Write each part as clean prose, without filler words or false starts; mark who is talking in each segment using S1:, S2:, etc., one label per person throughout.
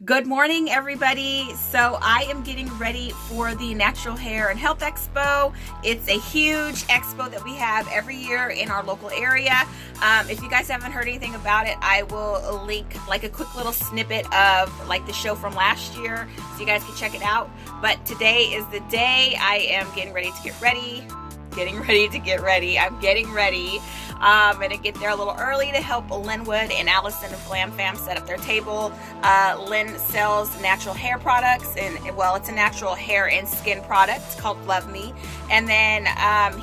S1: Good morning, everybody. So I am getting ready for the Natural Hair and Health Expo. It's a huge expo that we have every year in our local area. If you guys haven't heard anything about it, I will link like a quick little snippet of like the show from last year so you guys can check it out. But today is the day. I am getting ready to get ready. I'm getting ready. I'm gonna get there a little early to help Linwood and Alison of Glamfam set up their table. Lynn sells natural hair products, and well, it's a natural hair and skin product called Love Me. And then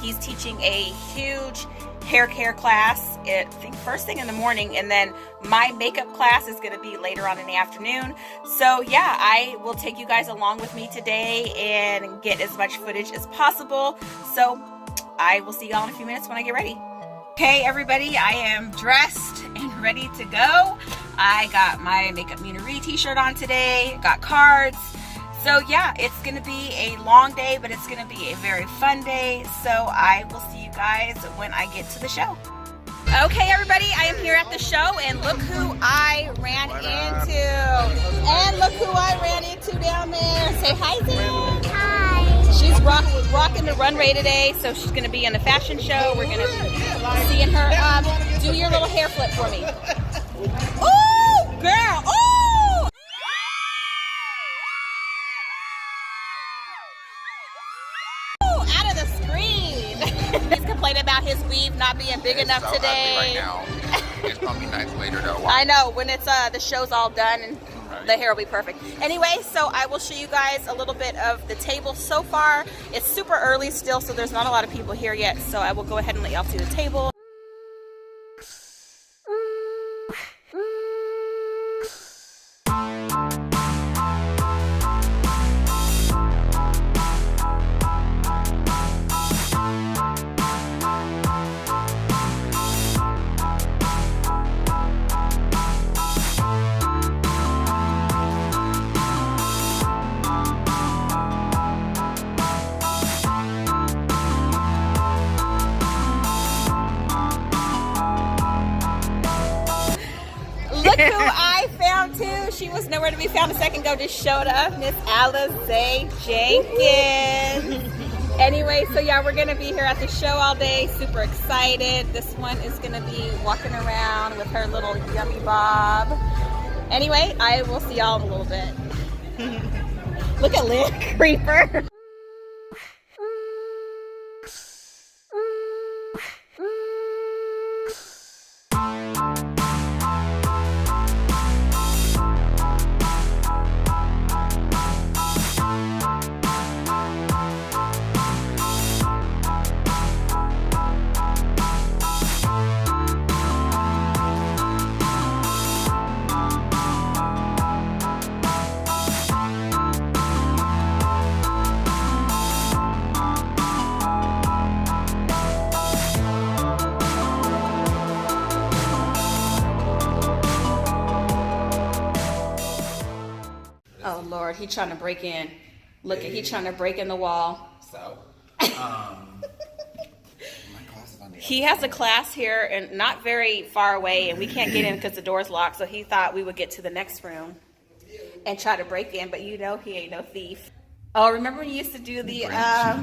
S1: he's teaching a huge hair care class, I think first thing in the morning, and then my makeup class is going to be later on in the afternoon. So yeah, I will take you guys along with me today and get as much footage as possible. So I will see y'all in a few minutes when I get ready. Okay, everybody, I am dressed and ready to go. I got my MakeupMenaree t-shirt on today, got cards. So yeah, it's gonna be a long day, but it's gonna be a very fun day. So I will see you guys when I get to the show. Okay, everybody, I am here at the show, and look who I ran into. And look who I ran into down there. Say hi, Zane. Hi. She's rocking the runway today, so she's gonna be in the fashion show. We're gonna be seeing her. Do your little hair flip for me. Ooh, girl, ooh! Out of the screen. He's complaining about his weave not being big enough so today.
S2: Right now. It's gonna be nice later though.
S1: I know, when it's the show's all done and the hair will be perfect. Anyway, so I will show you guys a little bit of the table so far. It's super early still, so there's not a lot of people here yet. So I will go ahead and let y'all see the table. Look who I found too. She was nowhere to be found a second ago, just showed up. Miss Alison Jenkins. Anyway, so yeah, we're gonna be here at the show all day. Super excited. This one is gonna be walking around with her little yummy bob. Anyway, I will see y'all in a little bit. Look at Lynn Creeper. Oh Lord, he trying to break in. Look at, he trying to break in the wall.
S2: So, my class is on the
S1: He has a class here and not very far away, and we can't get in because the door's locked. So he thought we would get to the next room and try to break in, but you know he ain't no thief. Oh, remember when you used to do the cat,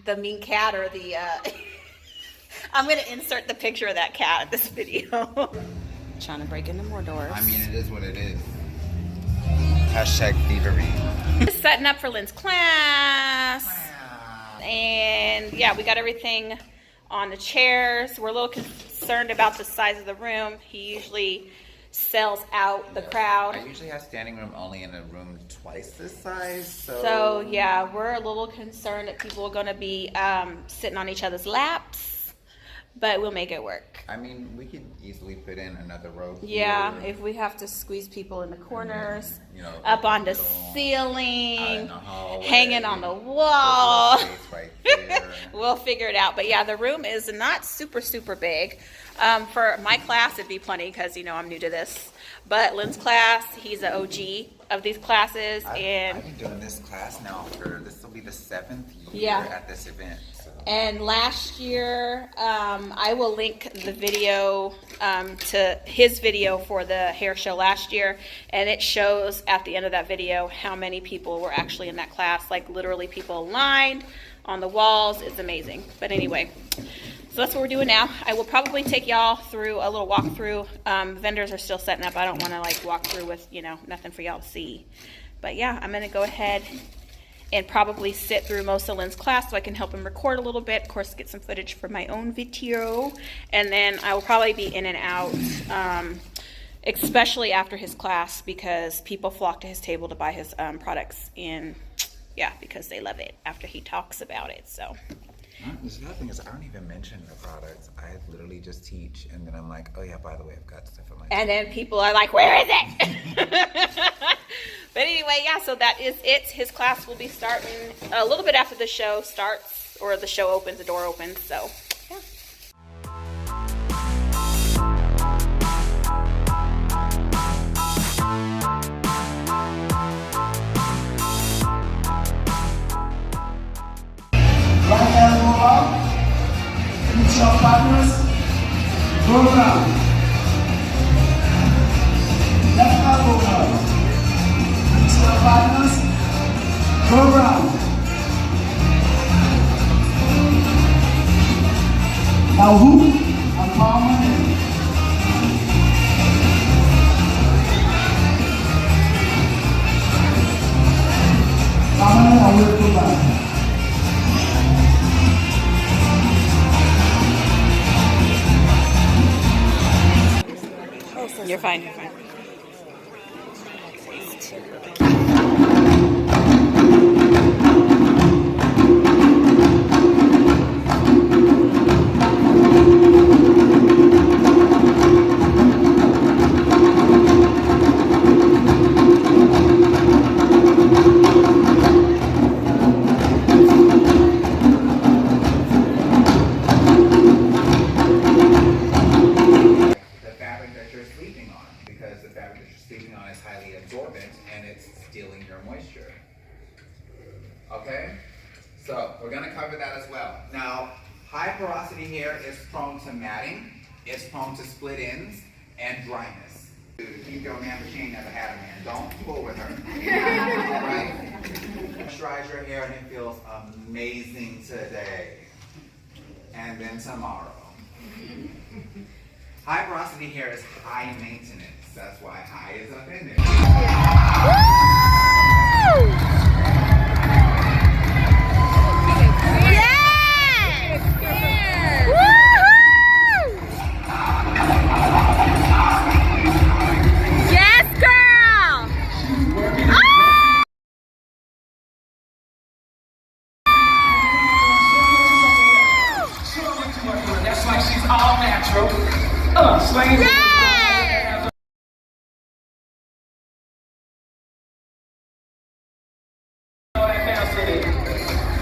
S1: the mean cat, or the I'm gonna insert the picture of that cat in this video. Trying to break into more doors.
S2: I mean, it is what it is. Hashtag thievery.
S1: Just setting up for Lynn's class. And yeah, we got everything on the chairs. We're a little concerned about the size of the room. He usually sells out the crowd.
S2: I usually have standing room only in a room twice this size.
S1: So yeah, we're a little concerned that people are going to be sitting on each other's laps. But we'll make it work.
S2: I mean, we could easily put in another row
S1: Yeah, if we have to squeeze people in the corners, you know, up on the ceiling, hanging on the wall.
S2: Right there.
S1: We'll figure it out. But yeah, the room is not super, super big. For my class, it'd be plenty because, you know, I'm new to this. But Lynn's class, he's an OG of these classes. I've
S2: been doing this class now for, this will be the 7th year at this event. So.
S1: And last year, I will link the video to his video for the hair show last year, and it shows at the end of that video how many people were actually in that class, like literally people lined on the walls. It's amazing. But anyway, so that's what we're doing now. I will probably take y'all through a little walkthrough. Vendors are still setting up. I don't want to like walk through with, you know, nothing for y'all to see. But yeah, I'm going to go ahead and probably sit through most of Lynn's class so I can help him record a little bit. Of course, get some footage for my own video. And then I will probably be in and out, especially after his class, because people flock to his table to buy his products. And yeah, because they love it after he talks about it. So.
S3: The other thing is, I don't even mention the products. I literally just teach, and then I'm like, oh yeah, by the way, I've got stuff on my.
S1: And then people are like, where is it? But anyway, yeah, so that is it. His class will be starting a little bit after the show starts, or the show opens, the door opens, so yeah.
S4: Right hand go up, reach your partners, go round. Left elbow up, reach your partners, go round. Now hook and palm in. Palm in and we'll go back.
S1: You're fine, you're fine.
S3: Okay, so we're going to cover that as well. Now, high porosity hair is prone to matting, it's prone to split ends, and dryness. To keep your man, but she ain't never had a man. Don't fool with her. Right? Moisturize your hair and it feels amazing today. And then tomorrow. High porosity hair is high maintenance. That's why high is up in there. Woo!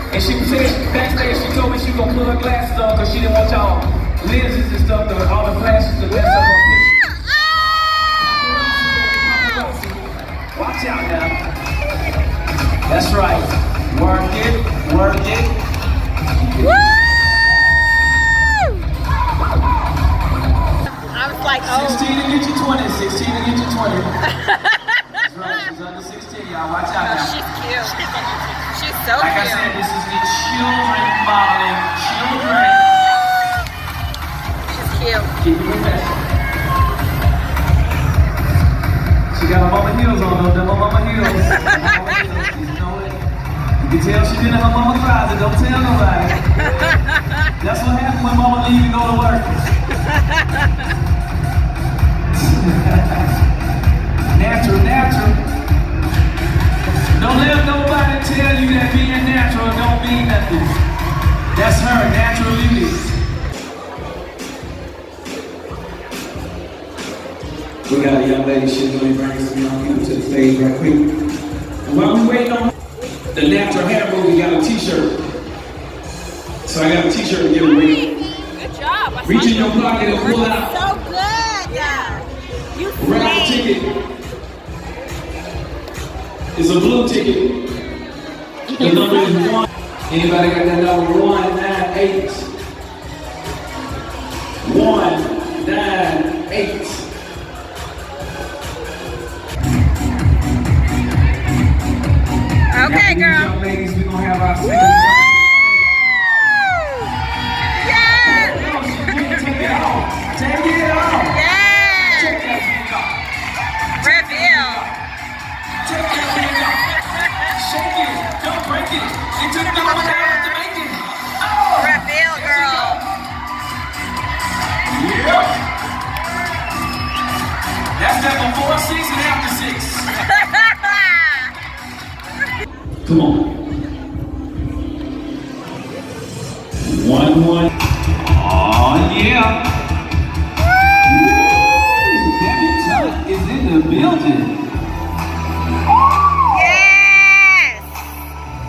S5: And she said backstage, she told me she gonna put her glasses on because she didn't want y'all lenses and stuff, all the flashes to mess up her picture. Watch out now. That's right. Work it, work it.
S1: Woo! I was like, oh.
S5: 16 to get you 20, 16 to get you 20. That's right, she's under 16, y'all. Watch out now.
S1: She's cute. She's so
S5: like
S1: cute.
S5: I said, this is the children modeling. Children.
S1: She's cute.
S5: Keep it professional. She got her mama heels on though, them mama heels. You know it. You can tell she's been in her mama closet, don't tell nobody. That's what happens when mama leaves and go to work. Natural, natural. Don't let nobody tell you that being natural don't mean nothing. That's her, natural beauty. We got a young lady, she's going to bring some young people to the stage right quick. And while we waiting on the natural hair move, we got a t-shirt. So I got a t-shirt to give away.
S1: Good job.
S5: Reach in your pocket and pull out.
S1: So good. Yeah. You
S5: Wrap ticket. It's a blue ticket. The number is 1. Anybody got that number 1? 8. 198.
S1: Okay, girl.
S5: Young ladies, we're gonna have our singers.
S1: Yeah.
S5: Take it off. Take it off.
S1: Yeah.
S5: Take that thing off.
S1: Reveal.
S5: Take that thing off. Shake it. Don't break it. It took me 1 hour to make it. Oh.
S1: Reveal, girl.
S5: Yep. That's that before 6 and after 6. Come on. 1-1. Oh yeah. Debbie Tuck is in the building.
S1: Yes.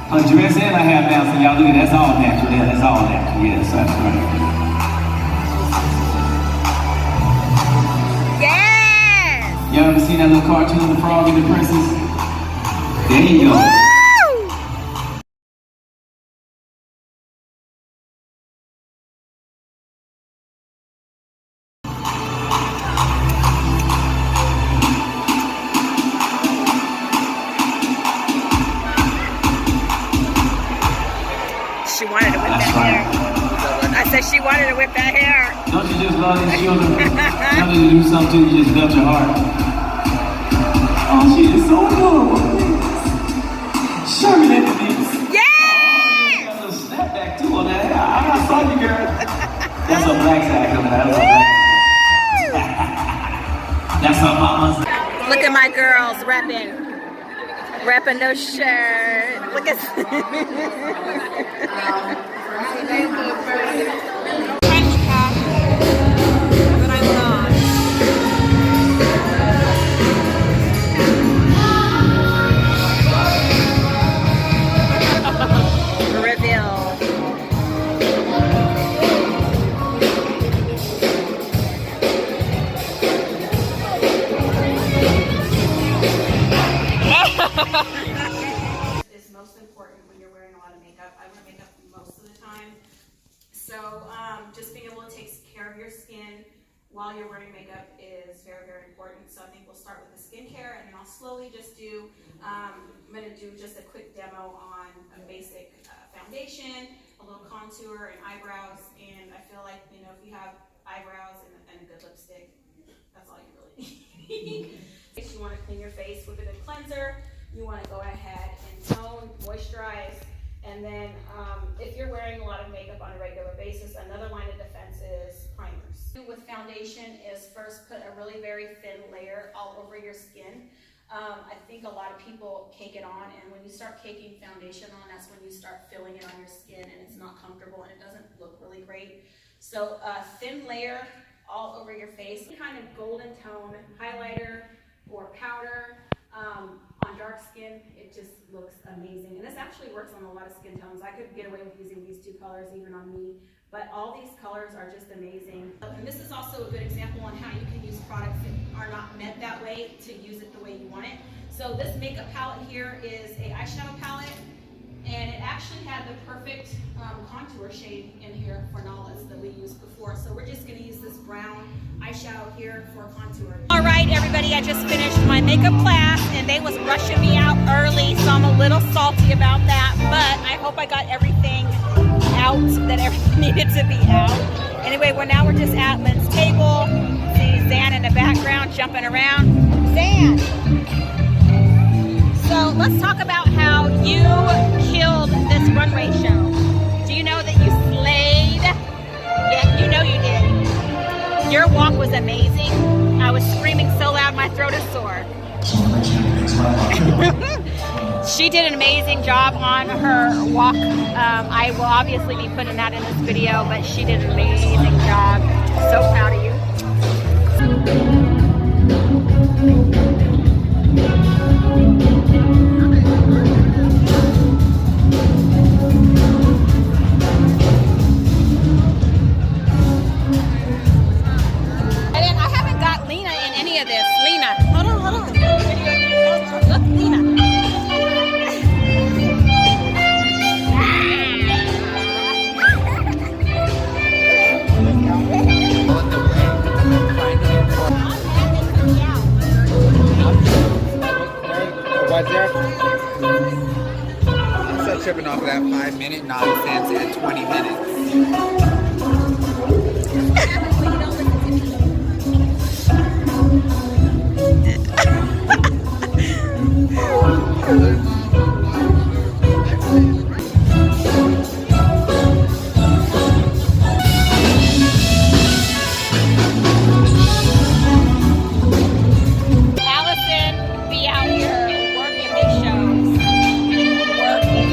S5: Her dress and her hair now, so y'all look at that's all natural. Yeah, that's all natural. Yes, that's right.
S1: Yes.
S5: Y'all ever seen that little cartoon, The Frog and the Princess? There you go.
S1: Woo! She wanted to whip
S5: That's
S1: that
S5: right.
S1: hair. I said she wanted to whip that hair.
S5: Don't you just love these children? Don't you do something to you just melt your heart? Oh, she is so good. Show me that piece.
S1: Yes!
S5: Got a little snapback too on that hair. I saw you, girl. That's a black side coming out. That's her mama's.
S1: Look at my girls repping those shirts. Look at.
S6: Is most important when you're wearing a lot of makeup. I wear makeup most of the time. So just being able to take care of your skin while you're wearing makeup is very, very important. So I think we'll start with the skincare and then I'll slowly just do, I'm going to do just a quick demo on a basic foundation, a little contour and eyebrows. And I feel like, you know, if you have eyebrows and a good lipstick, that's all you really need. If you want to clean your face with a good cleanser, you want to go ahead and tone, moisturize, and then if you're wearing a lot of makeup on a regular basis, another line of defense is primers. With foundation is first put a really very thin layer all over your skin. I think a lot of people cake it on, and when you start caking foundation on, that's when you start filling it on your skin and it's not comfortable and it doesn't look really great. So a thin layer all over your face, kind of golden tone highlighter or powder. On dark skin, it just looks amazing. And this actually works on a lot of skin tones. I could get away with using these two colors even on me, but all these colors are just amazing. And this is also a good example on how you can use products that are not meant that way to use it the way you want it. So this makeup palette here is a eyeshadow palette, and it actually had the perfect contour shade in here for Nala's that we used before. So we're just gonna use this brown eyeshadow here for contour.
S1: All right, everybody, I just finished my makeup class and they was rushing me out early, so I'm a little salty about that, but I hope I got everything out that everything needed to be out. Anyway, we're just at Lynn's table. See Zan in the background jumping around. Zan! So let's talk about how you killed this runway show. Do you know that you slayed? Yeah, you know you did. Your walk was amazing. I was screaming so loud my throat is sore. She did an amazing job on her walk. I will obviously be putting that in this video, but she did an amazing job. So proud of you.
S3: I'm still tripping off of that 5-minute nonsense and 20 minutes.
S1: Alison be out here working these shows. Working.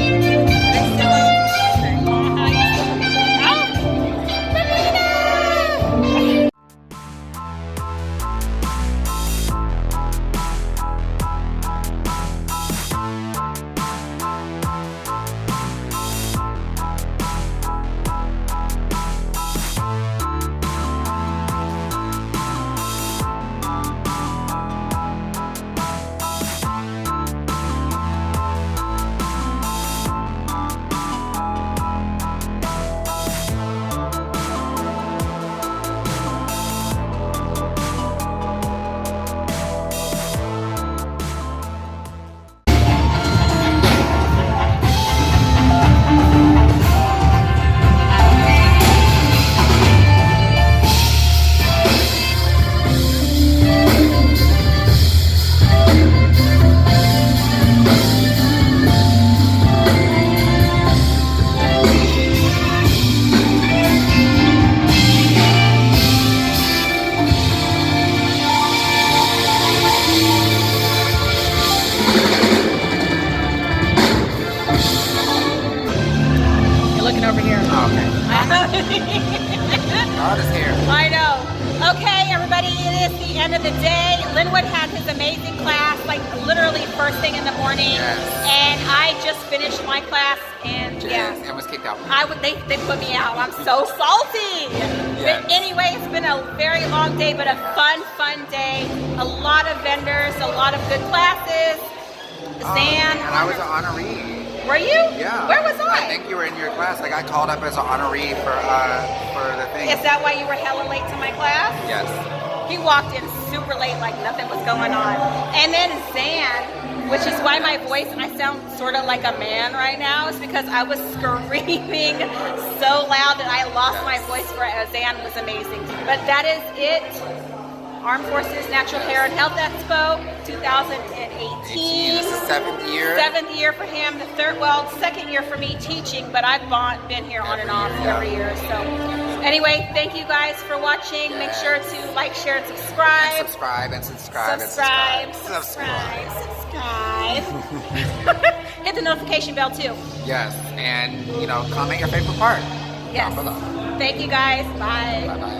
S1: Over here.
S3: Oh, okay. All this hair.
S1: I know. Okay, everybody, it is the end of the day. Linwood had his amazing class, like literally first thing in the morning.
S3: Yes.
S1: And I just finished my class, and
S3: Yes, and was kicked out.
S1: they put me out. I'm so salty.
S3: Yes.
S1: But anyway, it's been a very long day, but a fun day. A lot of vendors, a lot of good classes. Zan.
S3: And I was an honoree.
S1: Were you?
S3: Yeah.
S1: Where was
S3: I think you were in your class. I got called up as an honoree for the thing.
S1: Is that why you were hella late to my class?
S3: Yes.
S1: He walked in super late like nothing was going on. And then Zan, which is why my voice, I sound sort of like a man right now, is because I was screaming so loud that I lost my voice for Zan was amazing. But that is it. Armed Forces Natural Hair and Health Expo 2018.
S3: This is 7th year.
S1: 7th year for him. The second year for me teaching, but I've been here on and off every year. So anyway, thank you guys for watching. Make sure to like, share, and subscribe.
S3: And subscribe.
S1: Hit the notification bell too.
S3: Yes, and comment your favorite part.
S1: Yes.
S3: Down below.
S1: Thank you guys. Bye.
S3: Bye-bye.